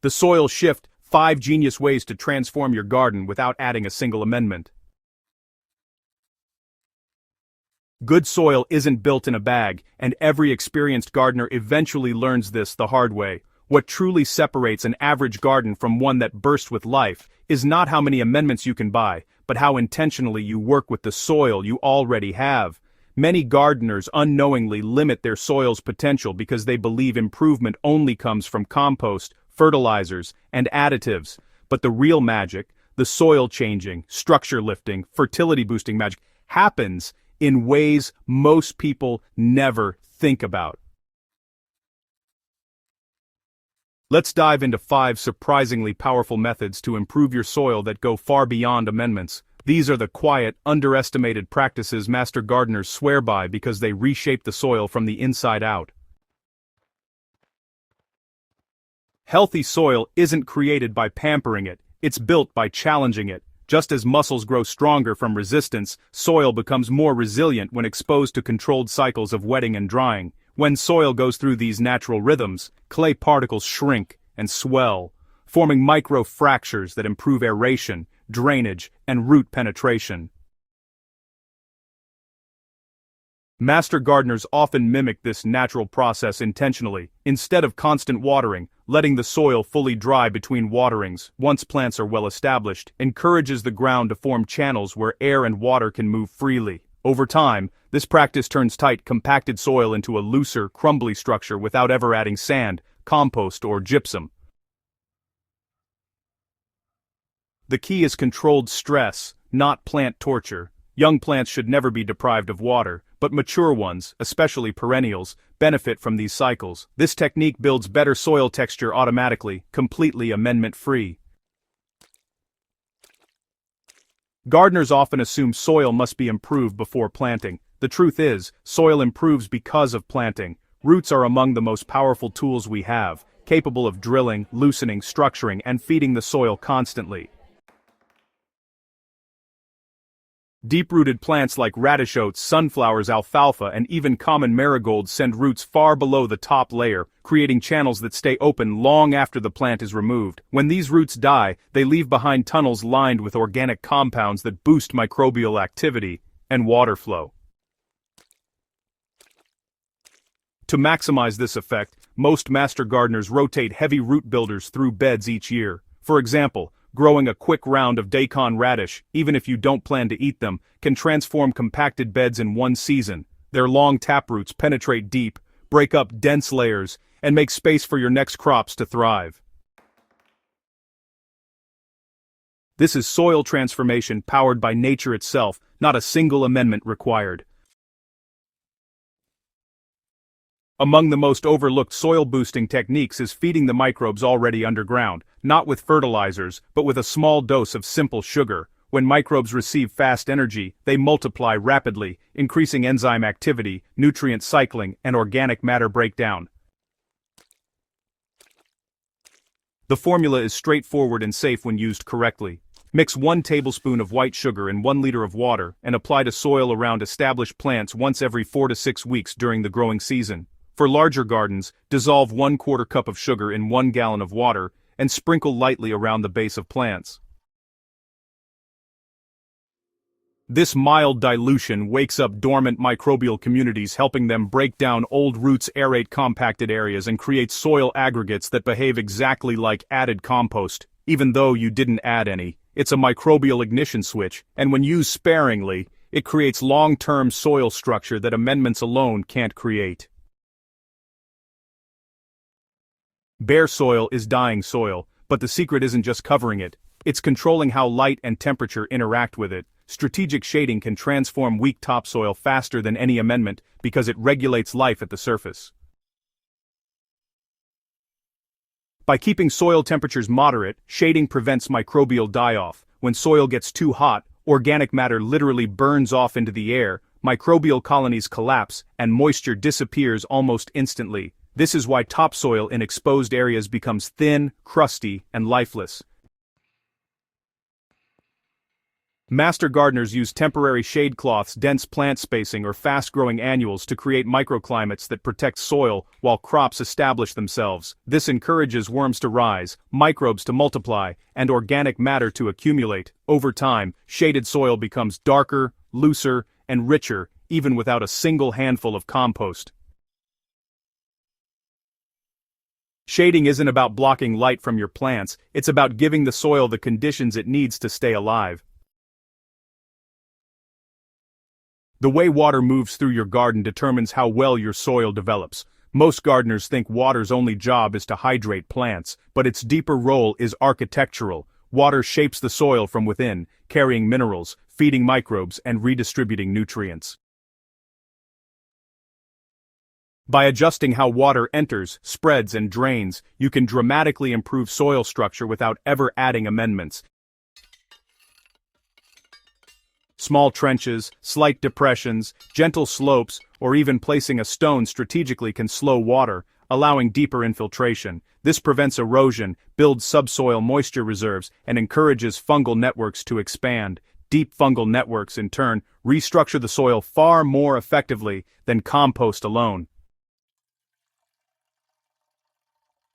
The Soil Shift: 5 Genius Ways to Transform Your Garden Without Adding a Single Amendment. Good soil isn't built in a bag, and every experienced gardener eventually learns this the hard way. What truly separates an average garden from one that bursts with life is not how many amendments you can buy, but how intentionally you work with the soil you already have. Many gardeners unknowingly limit their soil's potential because they believe improvement only comes from compost, fertilizers, and additives. But the real magic, the soil changing, structure lifting, fertility boosting magic, happens in ways most people never think about. Let's dive into 5 surprisingly powerful methods to improve your soil that go far beyond amendments. These are the quiet, underestimated practices master gardeners swear by because they reshape the soil from the inside out. Healthy soil isn't created by pampering it, it's built by challenging it. Just as muscles grow stronger from resistance, soil becomes more resilient when exposed to controlled cycles of wetting and drying. When soil goes through these natural rhythms, clay particles shrink and swell, forming micro-fractures that improve aeration, drainage, and root penetration. Master gardeners often mimic this natural process intentionally. Instead of constant watering, letting the soil fully dry between waterings, once plants are well established, encourages the ground to form channels where air and water can move freely. Over time, this practice turns tight, compacted soil into a looser, crumbly structure without ever adding sand, compost, or gypsum. The key is controlled stress, not plant torture. Young plants should never be deprived of water, but mature ones, especially perennials, benefit from these cycles. This technique builds better soil texture automatically, completely amendment-free. Gardeners often assume soil must be improved before planting. The truth is, soil improves because of planting. Roots are among the most powerful tools we have, capable of drilling, loosening, structuring, and feeding the soil constantly. Deep-rooted plants like radish oats, sunflowers, alfalfa, and even common marigolds send roots far below the top layer, creating channels that stay open long after the plant is removed. When these roots die, they leave behind tunnels lined with organic compounds that boost microbial activity and water flow. To maximize this effect, most master gardeners rotate heavy root builders through beds each year. For example, growing a quick round of daikon radish, even if you don't plan to eat them, can transform compacted beds in one season. Their long taproots penetrate deep, break up dense layers, and make space for your next crops to thrive. This is soil transformation powered by nature itself, not a single amendment required. Among the most overlooked soil-boosting techniques is feeding the microbes already underground, not with fertilizers, but with a small dose of simple sugar. When microbes receive fast energy, they multiply rapidly, increasing enzyme activity, nutrient cycling, and organic matter breakdown. The formula is straightforward and safe when used correctly. Mix 1 tablespoon of white sugar in 1 liter of water and apply to soil around established plants once every 4 to 6 weeks during the growing season. For larger gardens, dissolve 1/4 cup of sugar in 1 gallon of water and sprinkle lightly around the base of plants. This mild dilution wakes up dormant microbial communities, helping them break down old roots, aerate compacted areas, and create soil aggregates that behave exactly like added compost, even though you didn't add any. It's a microbial ignition switch, and when used sparingly, it creates long-term soil structure that amendments alone can't create. Bare soil is dying soil, but the secret isn't just covering it. It's controlling how light and temperature interact with it. Strategic shading can transform weak topsoil faster than any amendment because it regulates life at the surface. By keeping soil temperatures moderate, shading prevents microbial die-off. When soil gets too hot, organic matter literally burns off into the air, microbial colonies collapse, and moisture disappears almost instantly. This is why topsoil in exposed areas becomes thin, crusty, and lifeless. Master gardeners use temporary shade cloths, dense plant spacing, or fast-growing annuals to create microclimates that protect soil while crops establish themselves. This encourages worms to rise, microbes to multiply, and organic matter to accumulate. Over time, shaded soil becomes darker, looser, and richer, even without a single handful of compost. Shading isn't about blocking light from your plants, it's about giving the soil the conditions it needs to stay alive. The way water moves through your garden determines how well your soil develops. Most gardeners think water's only job is to hydrate plants, but its deeper role is architectural. Water shapes the soil from within, carrying minerals, feeding microbes, and redistributing nutrients. By adjusting how water enters, spreads, and drains, you can dramatically improve soil structure without ever adding amendments. Small trenches, slight depressions, gentle slopes, or even placing a stone strategically can slow water, allowing deeper infiltration. This prevents erosion, builds subsoil moisture reserves, and encourages fungal networks to expand. Deep fungal networks, in turn, restructure the soil far more effectively than compost alone.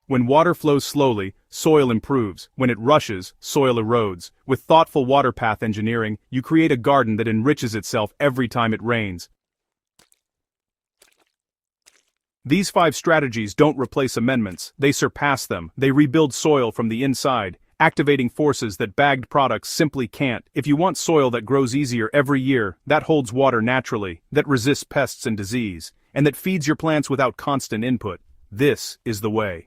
When water flows slowly, soil improves. When it rushes, soil erodes. With thoughtful water path engineering, you create a garden that enriches itself every time it rains. These 5 strategies don't replace amendments, they surpass them. They rebuild soil from the inside, activating forces that bagged products simply can't. If you want soil that grows easier every year, that holds water naturally, that resists pests and disease, and that feeds your plants without constant input, this is the way.